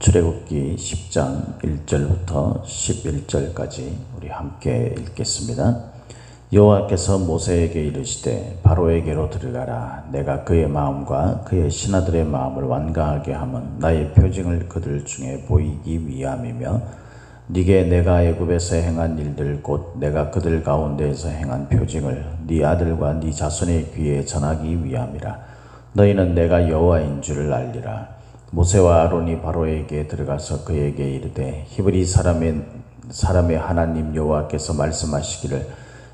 출애굽기 10장 1절부터 11절까지 우리 함께 읽겠습니다. 여호와께서 모세에게 이르시되 바로에게로 들어가라. 내가 그의 마음과 그의 신하들의 마음을 완강하게 하면 나의 표징을 그들 중에 보이기 위함이며 네게 내가 애굽에서 행한 일들 곧 내가 그들 가운데에서 행한 표징을 네 아들과 네 자손의 귀에 전하기 위함이라. 너희는 내가 여호와인 줄을 알리라. 모세와 아론이 바로에게 들어가서 그에게 이르되 히브리 사람의 하나님 여호와께서 말씀하시기를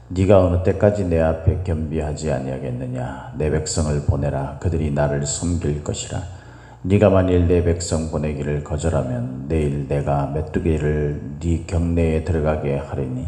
네가 어느 때까지 내 앞에 겸비하지 아니하겠느냐. 내 백성을 보내라. 그들이 나를 섬길 것이라. 네가 만일 내 백성 보내기를 거절하면 내일 내가 메뚜기를 네 경내에 들어가게 하리니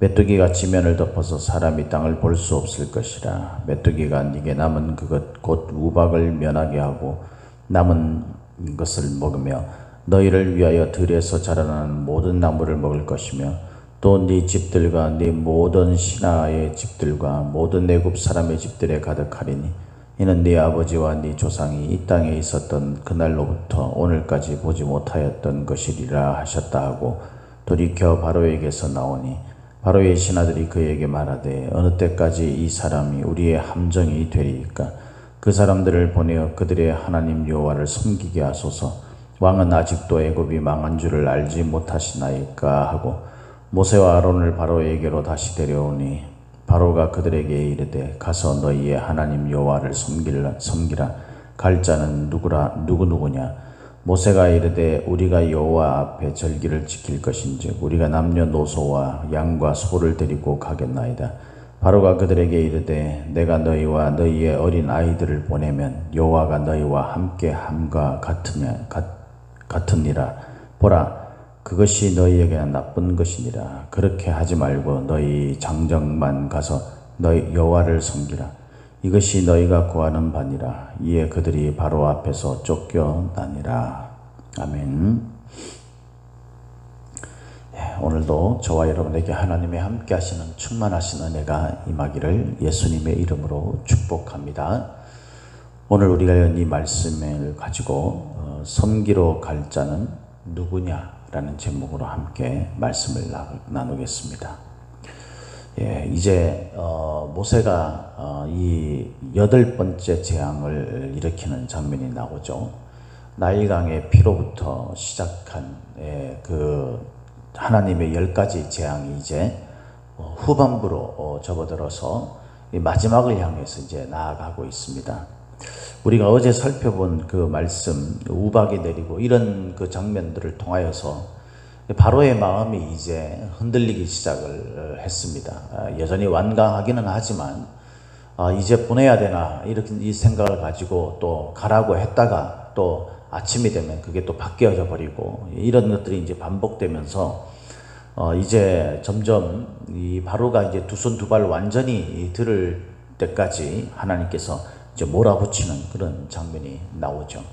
메뚜기가 지면을 덮어서 사람이 땅을 볼 수 없을 것이라. 메뚜기가 네게 남은 그것 곧 우박을 면하게 하고 남은 것을 먹으며 너희를 위하여 들에서 자라나는 모든 나무를 먹을 것이며 또 네 집들과 네 모든 신하의 집들과 모든 애굽 사람의 집들에 가득하리니 이는 네 아버지와 네 조상이 이 땅에 있었던 그날로부터 오늘까지 보지 못하였던 것이리라 하셨다 하고 돌이켜 바로에게서 나오니 바로의 신하들이 그에게 말하되 어느 때까지 이 사람이 우리의 함정이 되리이까. 그 사람들을 보내어 그들의 하나님 여호와를 섬기게 하소서. 왕은 아직도 애굽이 망한 줄을 알지 못하시나이까 하고 모세와 아론을 바로에게로 다시 데려오니 바로가 그들에게 이르되 가서 너희의 하나님 여호와를 섬기라. 갈 자는 누구냐. 모세가 이르되 우리가 여호와 앞에 절기를 지킬 것인즉 우리가 남녀노소와 양과 소를 데리고 가겠나이다. 바로가 그들에게 이르되 내가 너희와 너희의 어린 아이들을 보내면 여호와가 너희와 함께 함과 같으니라. 보라, 그것이 너희에게 나쁜 것이니라. 그렇게 하지 말고 너희 장정만 가서 너희 여호와를 섬기라. 이것이 너희가 구하는 바니라. 이에 그들이 바로 앞에서 쫓겨나니라. 아멘. 오늘도 저와 여러분에게 하나님의 함께 하시는 충만하신 은혜가 임하기를 예수님의 이름으로 축복합니다. 오늘 우리가 이 말씀을 가지고 섬기러 갈 자는 누구냐라는 제목으로 함께 말씀을 나누겠습니다. 이제 모세가 이 8번째 재앙을 일으키는 장면이 나오죠. 나일강의 피로부터 시작한 그 하나님의 10가지 재앙이 이제 후반부로 접어들어서 마지막을 향해서 이제 나아가고 있습니다. 우리가 어제 살펴본 그 말씀, 우박이 내리고 이런 그 장면들을 통하여서 바로의 마음이 이제 흔들리기 시작을 했습니다. 여전히 완강하기는 하지만 이제 보내야 되나 이렇게 이 생각을 가지고 또 가라고 했다가 또 아침이 되면 그게 또 바뀌어져 버리고 이런 것들이 이제 반복되면서 이제 점점 이 바로가 이제 두 손 두 발 완전히 들을 때까지 하나님께서 이제 몰아붙이는 그런 장면이 나오죠.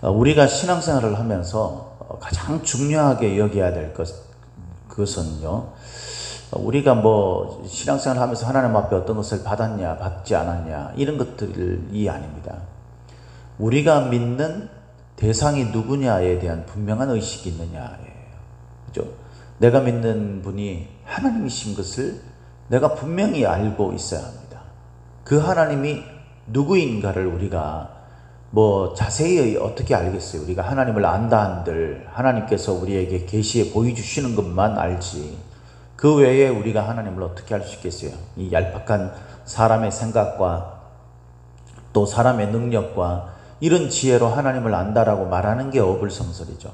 우리가 신앙생활을 하면서 가장 중요하게 여겨야 될 그것은요, 우리가 뭐 신앙생활을 하면서 하나님 앞에 어떤 것을 받았냐 받지 않았냐 이런 것들이 아닙니다. 우리가 믿는 대상이 누구냐에 대한 분명한 의식이 있느냐예요. 그죠? 내가 믿는 분이 하나님이신 것을 내가 분명히 알고 있어야 합니다. 그 하나님이 누구인가를 우리가 뭐 자세히 어떻게 알겠어요? 우리가 하나님을 안다 한들 하나님께서 우리에게 계시해 보여주시는 것만 알지 그 외에 우리가 하나님을 어떻게 알 수 있겠어요? 이 얄팍한 사람의 생각과 또 사람의 능력과 이런 지혜로 하나님을 안다라고 말하는 게 어불성설이죠.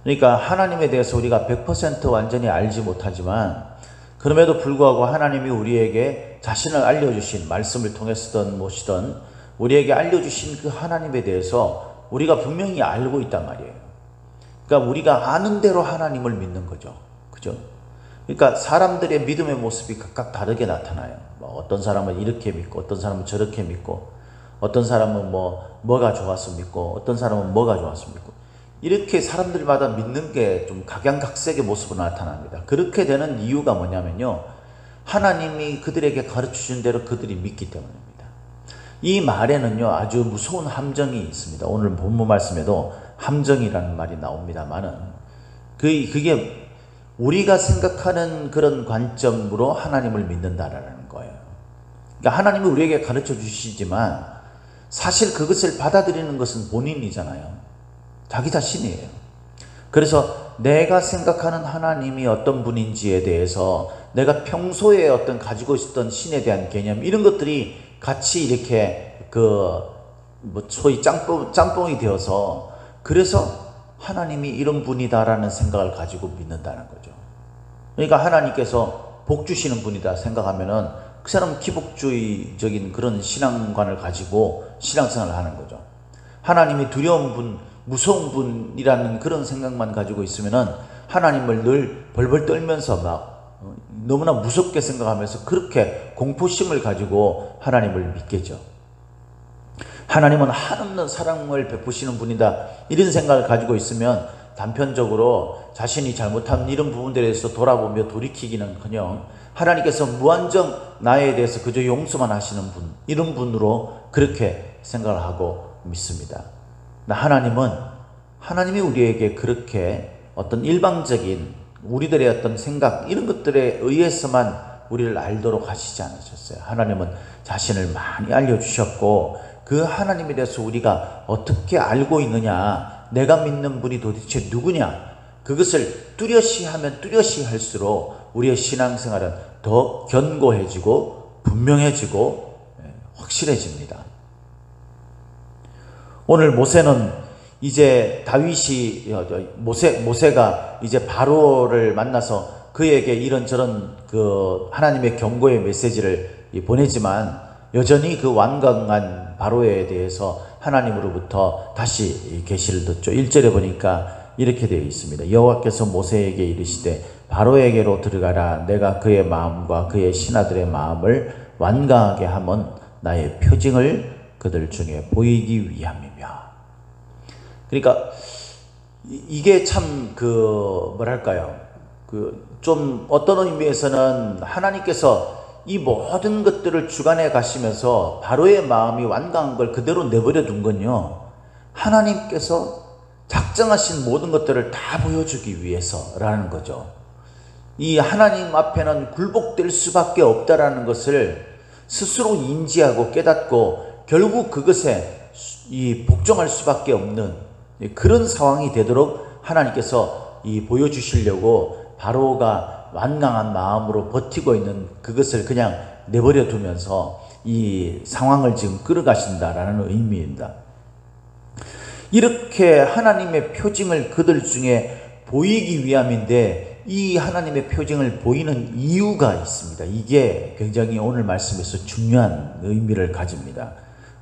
그러니까 하나님에 대해서 우리가 100% 완전히 알지 못하지만 그럼에도 불구하고 하나님이 우리에게 자신을 알려주신 말씀을 통해서든 무엇이든 우리에게 알려주신 그 하나님에 대해서 우리가 분명히 알고 있단 말이에요. 그러니까 우리가 아는 대로 하나님을 믿는 거죠. 그죠? 그러니까 사람들의 믿음의 모습이 각각 다르게 나타나요. 어떤 사람은 이렇게 믿고 어떤 사람은 저렇게 믿고 어떤 사람은 뭐가 좋아서 믿고 어떤 사람은 뭐가 좋아서 믿고 이렇게 사람들마다 믿는 게 좀 각양각색의 모습으로 나타납니다. 그렇게 되는 이유가 뭐냐면요, 하나님이 그들에게 가르쳐준 대로 그들이 믿기 때문입니다. 이 말에는요 아주 무서운 함정이 있습니다. 오늘 본문 말씀에도 함정이라는 말이 나옵니다만은 그게 우리가 생각하는 그런 관점으로 하나님을 믿는다라는 거예요. 그러니까 하나님이 우리에게 가르쳐 주시지만 사실 그것을 받아들이는 것은 본인이잖아요. 자기 자신이에요. 그래서 내가 생각하는 하나님이 어떤 분인지에 대해서 내가 평소에 어떤 가지고 있었던 신에 대한 개념 이런 것들이 같이 이렇게 소위 짬뽕이 되어서 그래서 하나님이 이런 분이다라는 생각을 가지고 믿는다는 거죠. 그러니까 하나님께서 복 주시는 분이다 생각하면은 그 사람은 기복주의적인 그런 신앙관을 가지고 신앙생활을 하는 거죠. 하나님이 두려운 분, 무서운 분이라는 그런 생각만 가지고 있으면은 하나님을 늘 벌벌 떨면서 막 너무나 무섭게 생각하면서 그렇게 공포심을 가지고 하나님을 믿겠죠. 하나님은 한없는 사랑을 베푸시는 분이다 이런 생각을 가지고 있으면 단편적으로 자신이 잘못한 이런 부분들에 대해서 돌아보며 돌이키기는커녕 하나님께서 무한정 나에 대해서 그저 용서만 하시는 분 이런 분으로 그렇게 생각을 하고 믿습니다. 하나님이 우리에게 그렇게 어떤 일방적인 우리들의 어떤 생각 이런 것들에 의해서만 우리를 알도록 하시지 않으셨어요. 하나님은 자신을 많이 알려주셨고 그 하나님에 대해서 우리가 어떻게 알고 있느냐, 내가 믿는 분이 도대체 누구냐, 그것을 뚜렷이 하면 뚜렷이 할수록 우리의 신앙생활은 더 견고해지고 분명해지고 확실해집니다. 오늘 모세는 이제 모세가 이제 바로를 만나서 그에게 이런저런 하나님의 경고의 메시지를 보내지만 여전히 그 완강한 바로에 대해서 하나님으로부터 다시 계시를 듣죠. 1절에 보니까 이렇게 되어 있습니다. 여호와께서 모세에게 이르시되 바로에게로 들어가라. 내가 그의 마음과 그의 신하들의 마음을 완강하게 함은 나의 표징을 그들 중에 보이기 위함이며. 그러니까 이게 참 좀 어떤 의미에서는 하나님께서 이 모든 것들을 주관해 가시면서 바로의 마음이 완강한 걸 그대로 내버려 둔 건요, 하나님께서 작정하신 모든 것들을 다 보여주기 위해서라는 거죠. 이 하나님 앞에는 굴복될 수밖에 없다라는 것을 스스로 인지하고 깨닫고 결국 그것에 복종할 수밖에 없는 그런 상황이 되도록 하나님께서 보여주시려고 바로가 완강한 마음으로 버티고 있는 그것을 그냥 내버려 두면서 이 상황을 지금 끌어가신다라는 의미입니다. 이렇게 하나님의 표징을 그들 중에 보이기 위함인데 이 하나님의 표징을 보이는 이유가 있습니다. 이게 굉장히 오늘 말씀에서 중요한 의미를 가집니다.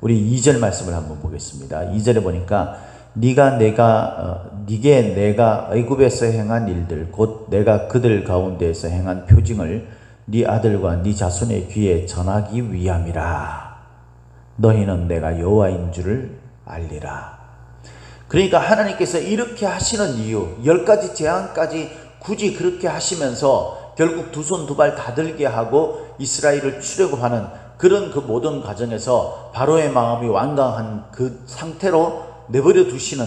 우리 2절 말씀을 한번 보겠습니다. 2절에 보니까 네게 내가 애굽에서 행한 일들 곧 내가 그들 가운데에서 행한 표징을 네 아들과 네 자손의 귀에 전하기 위함이라. 너희는 내가 여호와인 줄을 알리라. 그러니까 하나님께서 이렇게 하시는 이유, 10가지 재앙까지 굳이 그렇게 하시면서 결국 두 손 두 발 다 들게 하고 이스라엘을 출애굽하는 그런 그 모든 과정에서 바로의 마음이 완강한 그 상태로 내버려 두시는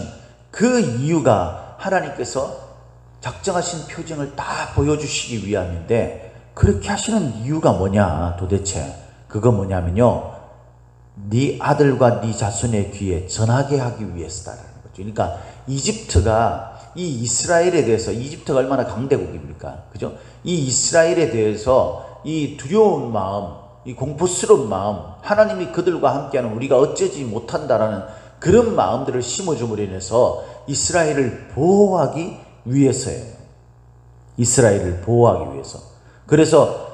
그 이유가 하나님께서 작정하신 표징을 다 보여주시기 위함인데, 그렇게 하시는 이유가 뭐냐 도대체? 그거 뭐냐면요, 네 아들과 네 자손의 귀에 전하게 하기 위해서다라는 거죠. 그러니까 이집트가 이 이스라엘에 대해서, 이집트가 얼마나 강대국입니까? 그죠? 이 이스라엘에 대해서 이 두려운 마음, 이 공포스러운 마음, 하나님이 그들과 함께하는 우리가 어쩌지 못한다라는 그런 마음들을 심어줌으로 인해서 이스라엘을 보호하기 위해서예요. 이스라엘을 보호하기 위해서. 그래서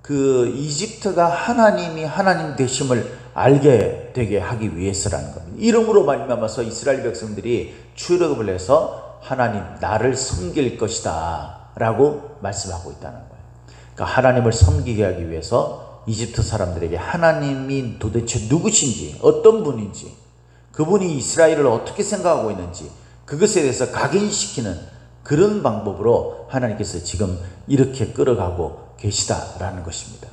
그 이집트가 하나님이 하나님 되심을 알게 되게 하기 위해서라는 겁니다. 이름으로 말미암아서 이스라엘 백성들이 출애굽을 해서 하나님 나를 섬길 것이다 라고 말씀하고 있다는 거예요. 그러니까 하나님을 섬기게 하기 위해서 이집트 사람들에게 하나님이 도대체 누구신지, 어떤 분인지, 그분이 이스라엘을 어떻게 생각하고 있는지 그것에 대해서 각인시키는 그런 방법으로 하나님께서 지금 이렇게 끌어가고 계시다라는 것입니다.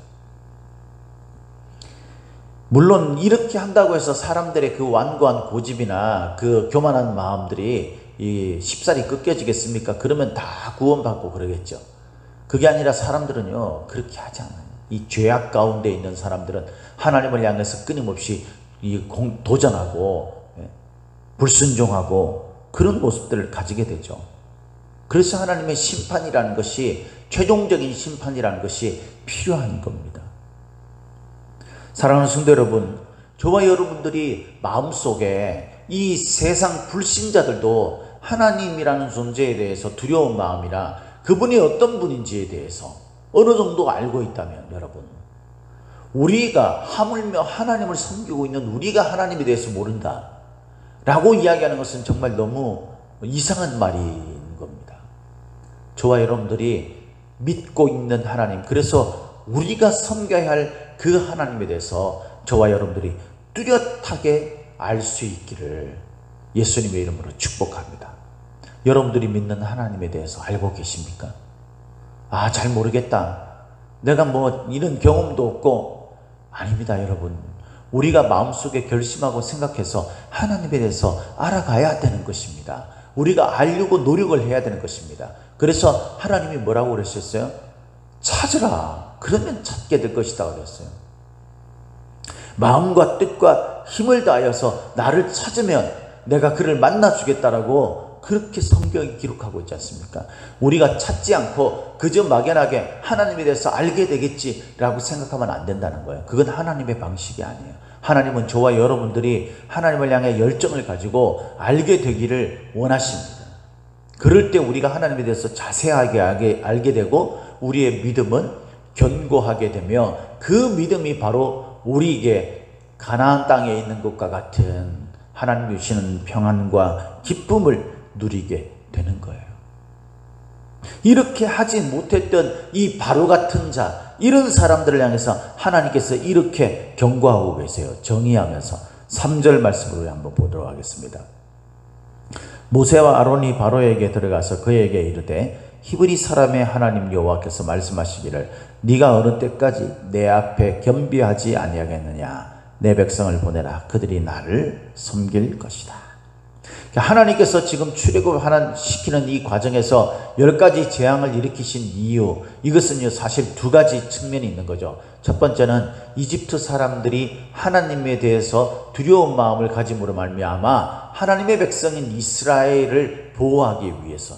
물론 이렇게 한다고 해서 사람들의 그 완고한 고집이나 그 교만한 마음들이 이 쉽사리 꺾여지겠습니까? 그러면 다 구원받고 그러겠죠. 그게 아니라 사람들은요, 그렇게 하지 않아요. 이 죄악 가운데 있는 사람들은 하나님을 향해서 끊임없이 도전하고 불순종하고 그런 모습들을 가지게 되죠. 그래서 하나님의 심판이라는 것이, 최종적인 심판이라는 것이 필요한 겁니다. 사랑하는 성도 여러분, 저와 여러분들이 마음속에 이 세상 불신자들도 하나님이라는 존재에 대해서 두려운 마음이나 그분이 어떤 분인지에 대해서 어느 정도 알고 있다면, 여러분, 우리가 하물며 하나님을 섬기고 있는 우리가 하나님에 대해서 모른다 라고 이야기하는 것은 정말 너무 이상한 말인 겁니다. 저와 여러분들이 믿고 있는 하나님, 그래서 우리가 섬겨야 할 그 하나님에 대해서 저와 여러분들이 뚜렷하게 알 수 있기를 예수님의 이름으로 축복합니다. 여러분들이 믿는 하나님에 대해서 알고 계십니까? 아, 잘 모르겠다, 내가 뭐 이런 경험도 없고. 아닙니다, 여러분. 우리가 마음속에 결심하고 생각해서 하나님에 대해서 알아가야 되는 것입니다. 우리가 알려고 노력을 해야 되는 것입니다. 그래서 하나님이 뭐라고 그러셨어요? 찾으라, 그러면 찾게 될 것이다 그랬어요. 마음과 뜻과 힘을 다하여서 나를 찾으면 내가 그를 만나주겠다라고 그렇게 성경이 기록하고 있지 않습니까? 우리가 찾지 않고 그저 막연하게 하나님에 대해서 알게 되겠지라고 생각하면 안 된다는 거예요. 그건 하나님의 방식이 아니에요. 하나님은 저와 여러분들이 하나님을 향해 열정을 가지고 알게 되기를 원하십니다. 그럴 때 우리가 하나님에 대해서 자세하게 알게 되고 우리의 믿음은 견고하게 되며 그 믿음이 바로 우리에게 가나안 땅에 있는 것과 같은 하나님 주시는 평안과 기쁨을 누리게 되는 거예요. 이렇게 하지 못했던 이 바로 같은 자, 이런 사람들을 향해서 하나님께서 이렇게 경고하고 계세요. 정의하면서 3절 말씀으로 한번 보도록 하겠습니다. 모세와 아론이 바로에게 들어가서 그에게 이르되 히브리 사람의 하나님 여호와께서 말씀하시기를 네가 어느 때까지 내 앞에 겸비하지 아니하겠느냐. 내 백성을 보내라. 그들이 나를 섬길 것이다. 하나님께서 지금 출애굽시키는 이 과정에서 10가지 재앙을 일으키신 이유, 이것은요 사실 2가지 측면이 있는 거죠. 첫 번째는 이집트 사람들이 하나님에 대해서 두려운 마음을 가짐으로 말미암아 하나님의 백성인 이스라엘을 보호하기 위해서,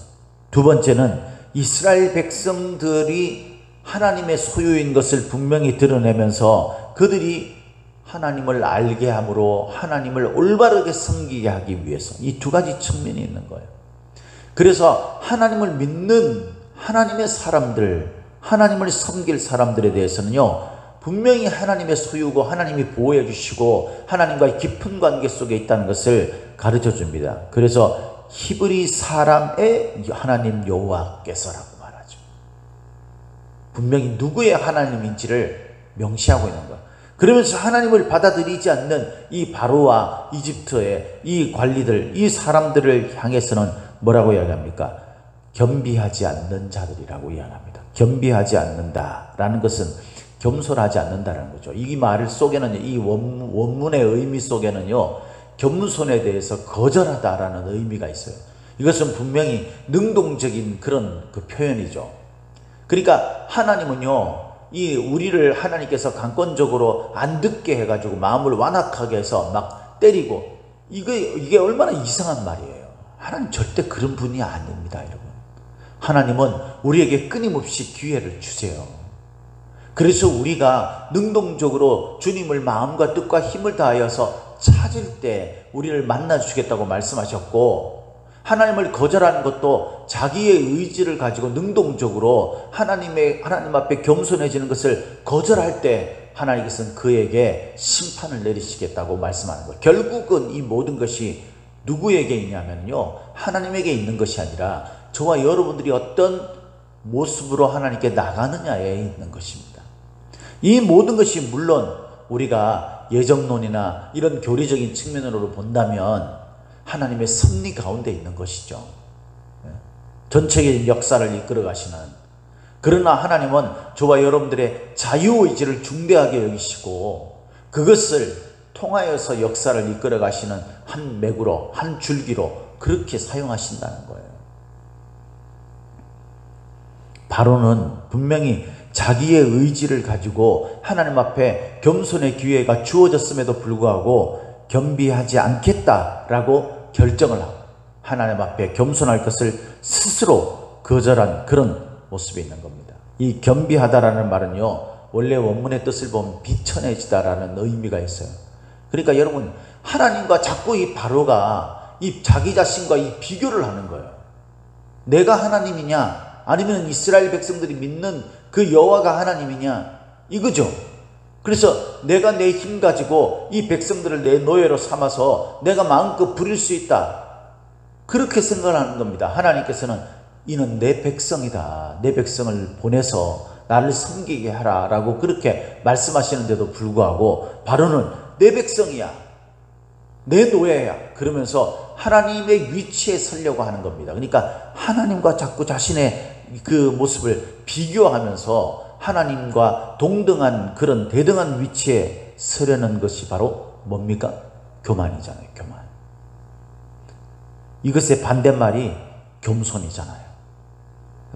두 번째는 이스라엘 백성들이 하나님의 소유인 것을 분명히 드러내면서 그들이 하나님을 알게 함으로 하나님을 올바르게 섬기게 하기 위해서, 이 2가지 측면이 있는 거예요. 그래서 하나님을 믿는 하나님의 사람들, 하나님을 섬길 사람들에 대해서는요 분명히 하나님의 소유고 하나님이 보호해 주시고 하나님과의 깊은 관계 속에 있다는 것을 가르쳐 줍니다. 그래서 히브리 사람의 하나님 여호와께서라고 말하죠. 분명히 누구의 하나님인지를 명시하고 있는 거예요. 그러면서 하나님을 받아들이지 않는 이 바로와 이집트의 이 관리들, 이 사람들을 향해서는 뭐라고 이야기합니까? 겸비하지 않는 자들이라고 이야기합니다. 겸비하지 않는다라는 것은 겸손하지 않는다는 거죠. 이 말 속에는, 이 원문의 의미 속에는요 겸손에 대해서 거절하다라는 의미가 있어요. 이것은 분명히 능동적인 그런 그 표현이죠. 그러니까 하나님은요 이 우리를 하나님께서 강권적으로 안 듣게 해가지고 마음을 완악하게 해서 막 때리고, 이게 얼마나 이상한 말이에요. 하나님 절대 그런 분이 아닙니다, 여러분. 하나님은 우리에게 끊임없이 기회를 주세요. 그래서 우리가 능동적으로 주님을 마음과 뜻과 힘을 다하여서 찾을 때 우리를 만나 주시겠다고 말씀하셨고, 하나님을 거절하는 것도 자기의 의지를 가지고 능동적으로 하나님 앞에 겸손해지는 것을 거절할 때 하나님께서는 그에게 심판을 내리시겠다고 말씀하는 거예요. 결국은 이 모든 것이 누구에게 있냐면요 하나님에게 있는 것이 아니라 저와 여러분들이 어떤 모습으로 하나님께 나가느냐에 있는 것입니다. 이 모든 것이 물론 우리가 예정론이나 이런 교리적인 측면으로 본다면 하나님의 섭리 가운데 있는 것이죠. 전체적인 역사를 이끌어 가시는. 그러나 하나님은 저와 여러분들의 자유의지를 중대하게 여기시고 그것을 통하여서 역사를 이끌어 가시는 한 맥으로, 한 줄기로 그렇게 사용하신다는 거예요. 바로는 분명히 자기의 의지를 가지고 하나님 앞에 겸손의 기회가 주어졌음에도 불구하고 겸비하지 않겠다라고 결정을 하고 하나님 앞에 겸손할 것을 스스로 거절한 그런 모습이 있는 겁니다. 이 겸비하다라는 말은요, 원래 원문의 뜻을 보면 비천해지다라는 의미가 있어요. 그러니까 여러분, 하나님과 자꾸 이 바로가 이 자기 자신과 이 비교를 하는 거예요. 내가 하나님이냐 아니면 이스라엘 백성들이 믿는 그 여호와가 하나님이냐 이거죠. 그래서 내가 내 힘 가지고 이 백성들을 내 노예로 삼아서 내가 마음껏 부릴 수 있다, 그렇게 생각하는 겁니다. 하나님께서는 이는 내 백성이다, 내 백성을 보내서 나를 섬기게 하라 라고 그렇게 말씀하시는데도 불구하고 바로는 내 백성이야, 내 노예야 그러면서 하나님의 위치에 서려고 하는 겁니다. 그러니까 하나님과 자꾸 자신의 그 모습을 비교하면서 하나님과 동등한 그런 대등한 위치에 서려는 것이 바로 뭡니까? 교만이잖아요. 교만. 이것의 반대말이 겸손이잖아요.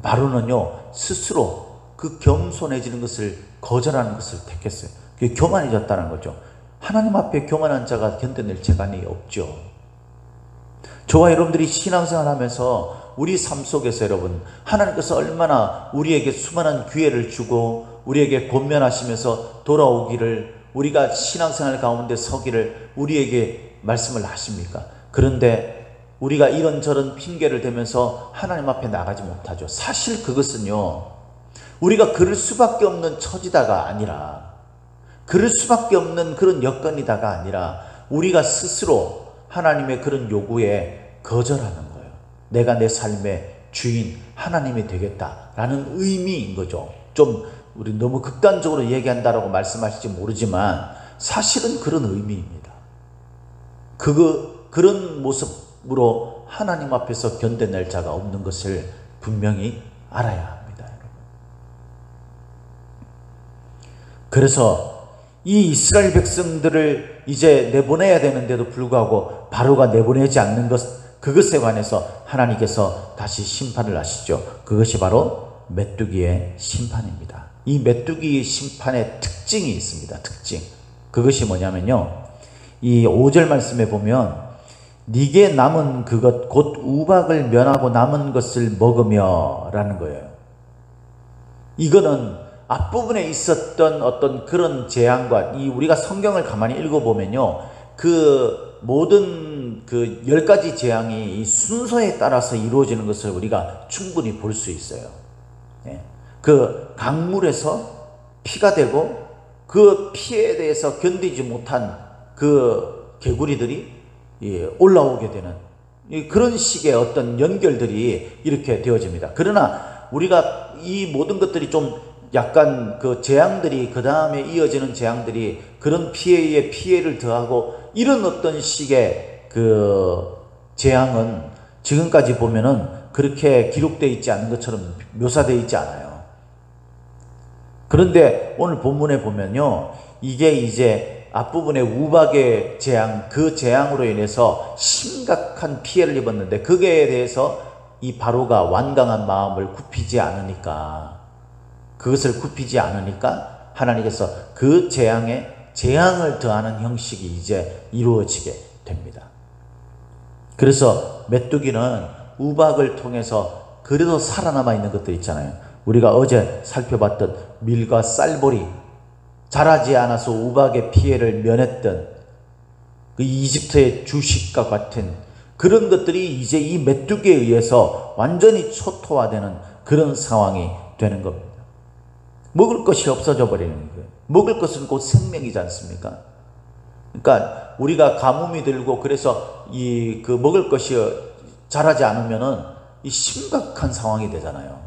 바로는요, 스스로 그 겸손해지는 것을 거절하는 것을 택했어요. 그게 교만해졌다는 거죠. 하나님 앞에 교만한 자가 견뎌낼 재간이 없죠. 저와 여러분들이 신앙생활 하면서 우리 삶 속에서 여러분, 하나님께서 얼마나 우리에게 수많은 기회를 주고 우리에게 권면하시면서 돌아오기를, 우리가 신앙생활 가운데 서기를 우리에게 말씀을 하십니까? 그런데 우리가 이런저런 핑계를 대면서 하나님 앞에 나가지 못하죠. 사실 그것은요, 우리가 그럴 수밖에 없는 처지다가 아니라, 그럴 수밖에 없는 그런 여건이다가 아니라 우리가 스스로 하나님의 그런 요구에 거절하는 거예요. 내가 내 삶의 주인 하나님이 되겠다라는 의미인 거죠. 좀 우리 너무 극단적으로 얘기한다라고 말씀하실지 모르지만 사실은 그런 의미입니다. 그런 모습으로 하나님 앞에서 견뎌낼 자가 없는 것을 분명히 알아야 합니다, 여러분. 그래서 이 이스라엘 백성들을 이제 내보내야 되는데도 불구하고 바로가 내보내지 않는 것, 그것에 관해서 하나님께서 다시 심판을 하시죠. 그것이 바로 메뚜기의 심판입니다. 이 메뚜기 심판의 특징이 있습니다. 특징. 그것이 뭐냐면요, 이 5절 말씀에 보면 네게 남은 그것 곧 우박을 면하고 남은 것을 먹으며 라는 거예요. 이거는 앞부분에 있었던 어떤 그런 재앙과, 이 우리가 성경을 가만히 읽어보면요, 그 모든 그 10가지 재앙이 이 순서에 따라서 이루어지는 것을 우리가 충분히 볼 수 있어요. 그 강물에서 피가 되고 그 피에 대해서 견디지 못한 그 개구리들이 올라오게 되는 그런 식의 어떤 연결들이 이렇게 되어집니다. 그러나 우리가 이 모든 것들이 좀 약간 그 재앙들이, 그 다음에 이어지는 재앙들이 그런 피해에 피해를 더하고 이런 어떤 식의 그 재앙은 지금까지 보면은 그렇게 기록되어 있지 않은 것처럼 묘사되어 있지 않아요. 그런데 오늘 본문에 보면요, 이게 이제 앞부분에 우박의 재앙, 그 재앙으로 인해서 심각한 피해를 입었는데 그게 대해서 이 바로가 완강한 마음을 굽히지 않으니까, 그것을 굽히지 않으니까 하나님께서 그 재앙에 재앙을 더하는 형식이 이제 이루어지게 됩니다. 그래서 메뚜기는 우박을 통해서 그래도 살아남아 있는 것들 있잖아요. 우리가 어제 살펴봤던 밀과 쌀보리, 자라지 않아서 우박의 피해를 면했던 그 이집트의 주식과 같은 그런 것들이 이제 이 메뚜기에 의해서 완전히 초토화되는 그런 상황이 되는 겁니다. 먹을 것이 없어져 버리는 거예요. 먹을 것은 곧 생명이지 않습니까? 그러니까 우리가 가뭄이 들고 그래서 그 먹을 것이 자라지 않으면은 이 심각한 상황이 되잖아요.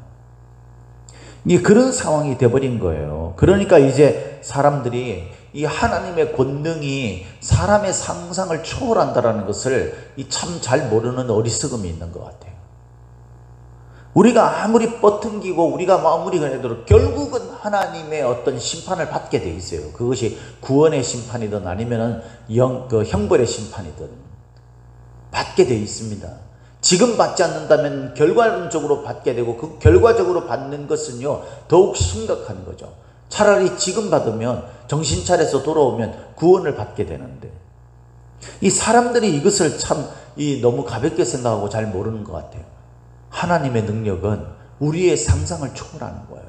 그런 상황이 돼버린 거예요. 그러니까 이제 사람들이 이 하나님의 권능이 사람의 상상을 초월한다라는 것을 참 잘 모르는 어리석음이 있는 것 같아요. 우리가 아무리 뻗팅기고 우리가 마무리가 해도 결국은 하나님의 어떤 심판을 받게 돼 있어요. 그것이 구원의 심판이든 아니면은 형벌의 심판이든 받게 돼 있습니다. 지금 받지 않는다면 결과적으로 받게 되고, 그 결과적으로 받는 것은요 더욱 심각한 거죠. 차라리 지금 받으면 정신 차려서 돌아오면 구원을 받게 되는데, 이 사람들이 이것을 참 너무 가볍게 생각하고 잘 모르는 것 같아요. 하나님의 능력은 우리의 상상을 초월하는 거예요.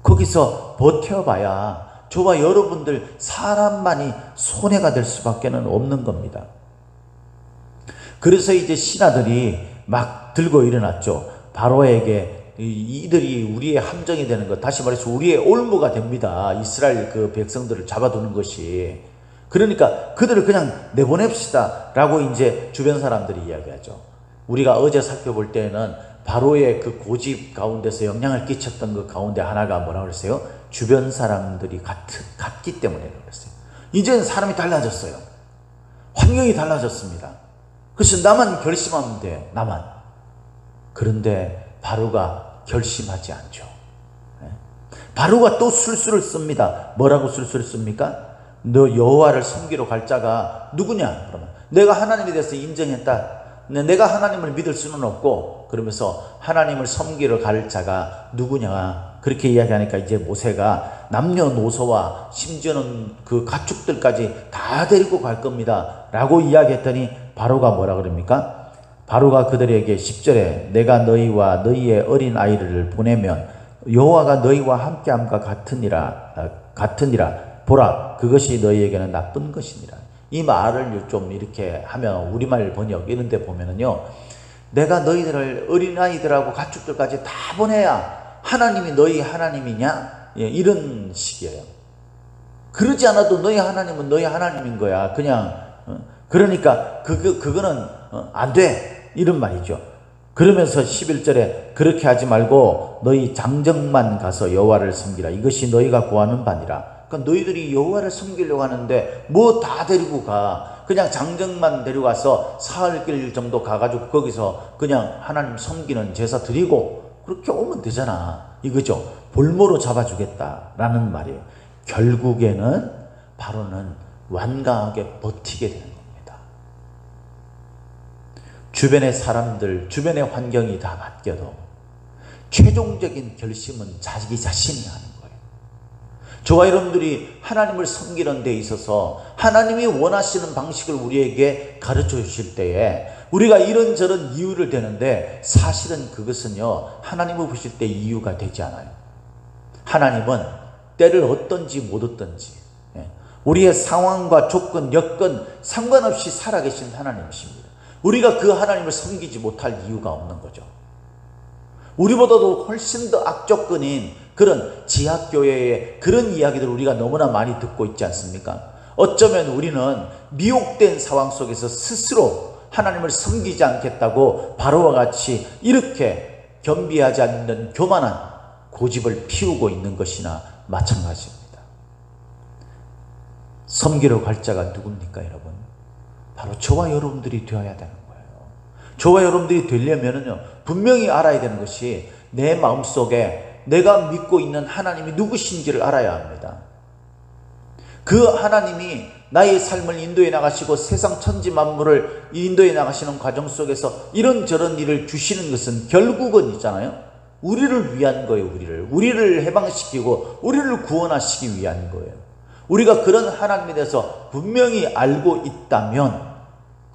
거기서 버텨봐야 저와 여러분들 사람만이 손해가 될 수밖에 없는 겁니다. 그래서 이제 신하들이 막 들고 일어났죠. 바로에게 이들이 우리의 함정이 되는 것, 다시 말해서 우리의 올무가 됩니다. 이스라엘 그 백성들을 잡아두는 것이. 그러니까 그들을 그냥 내보냅시다 라고 이제 주변 사람들이 이야기하죠. 우리가 어제 살펴볼 때에는 바로의 그 고집 가운데서 영향을 끼쳤던 그 가운데 하나가 뭐라고 그랬어요? 주변 사람들이 같기 때문에 그랬어요. 이제는 사람이 달라졌어요. 환경이 달라졌습니다. 그래서 나만 결심하면 돼. 나만. 그런데 바로가 결심하지 않죠. 바로가 또 술수를 씁니다. 뭐라고 술수를 씁니까? 너 여호와를 섬기러 갈 자가 누구냐? 그러면 내가 하나님에 대해서 인정했다. 내가 하나님을 믿을 수는 없고, 그러면서 하나님을 섬기러 갈 자가 누구냐? 그렇게 이야기하니까 이제 모세가 남녀노소와 심지어는 그 가축들까지 다 데리고 갈 겁니다 라고 이야기했더니 바로가 뭐라 그럽니까? 바로가 그들에게 10절에 내가 너희와 너희의 어린 아이를 보내면 여호와가 너희와 함께함과 같으니라 보라, 그것이 너희에게는 나쁜 것이니라. 이 말을 좀 이렇게 하면 우리말 번역 이런 데 보면은요, 내가 너희들을 어린아이들하고 가축들까지 다 보내야 하나님이 너희 하나님이냐? 예, 이런 식이에요. 그러지 않아도 너희 하나님은 너희 하나님인 거야. 그냥 그러니까 그거는 안 돼, 이런 말이죠. 그러면서 11절에 그렇게 하지 말고 너희 장정만 가서 여호와를 섬기라. 이것이 너희가 구하는 바니라. 그러니까 너희들이 여호와를 섬기려고 하는데 뭐 다 데리고 가. 그냥 장정만 데려가서 사흘길 정도 가가지고 거기서 그냥 하나님 섬기는 제사 드리고 그렇게 오면 되잖아, 이거죠. 볼모로 잡아주겠다라는 말이에요. 결국에는 바로는 완강하게 버티게 되는 겁니다. 주변의 사람들, 주변의 환경이 다 바뀌어도 최종적인 결심은 자기 자신이 하는 거예요. 저와 여러분들이 하나님을 섬기는 데 있어서 하나님이 원하시는 방식을 우리에게 가르쳐 주실 때에 우리가 이런저런 이유를 대는데, 사실은 그것은요 하나님을 보실 때 이유가 되지 않아요. 하나님은 때를 얻든지 못 얻든지 우리의 상황과 조건, 여건 상관없이 살아계신 하나님이십니다. 우리가 그 하나님을 섬기지 못할 이유가 없는 거죠. 우리보다도 훨씬 더 악조건인 그런 지하교회의 그런 이야기들을 우리가 너무나 많이 듣고 있지 않습니까? 어쩌면 우리는 미혹된 상황 속에서 스스로 하나님을 섬기지 않겠다고 바로와 같이 이렇게 겸비하지 않는 교만한 고집을 피우고 있는 것이나 마찬가지입니다. 섬기러 갈 자가 누굽니까, 여러분? 바로 저와 여러분들이 되어야 되는 거예요. 저와 여러분들이 되려면은요, 분명히 알아야 되는 것이 내 마음속에 내가 믿고 있는 하나님이 누구신지를 알아야 합니다. 그 하나님이 나의 삶을 인도해 나가시고 세상 천지 만물을 인도해 나가시는 과정 속에서 이런저런 일을 주시는 것은 결국은 있잖아요, 우리를 위한 거예요. 우리를 해방시키고 우리를 구원하시기 위한 거예요. 우리가 그런 하나님에 대해서 분명히 알고 있다면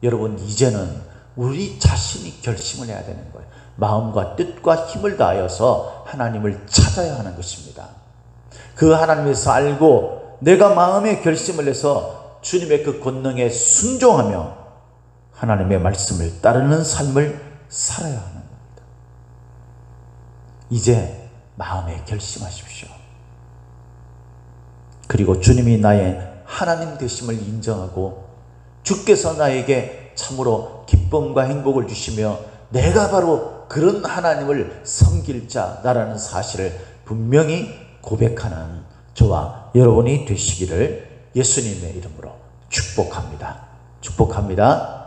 여러분, 이제는 우리 자신이 결심을 해야 되는 거예요. 마음과 뜻과 힘을 다하여서 하나님을 찾아야 하는 것입니다. 그 하나님에서 알고 내가 마음의 결심을 해서 주님의 그 권능에 순종하며 하나님의 말씀을 따르는 삶을 살아야 하는 겁니다. 이제 마음에 결심하십시오. 그리고 주님이 나의 하나님 되심을 인정하고 주께서 나에게 참으로 기쁨과 행복을 주시며 내가 바로 그런 하나님을 섬길 자다라는 사실을 분명히 고백하는 저와 여러분이 되시기를 예수님의 이름으로 축복합니다. 축복합니다.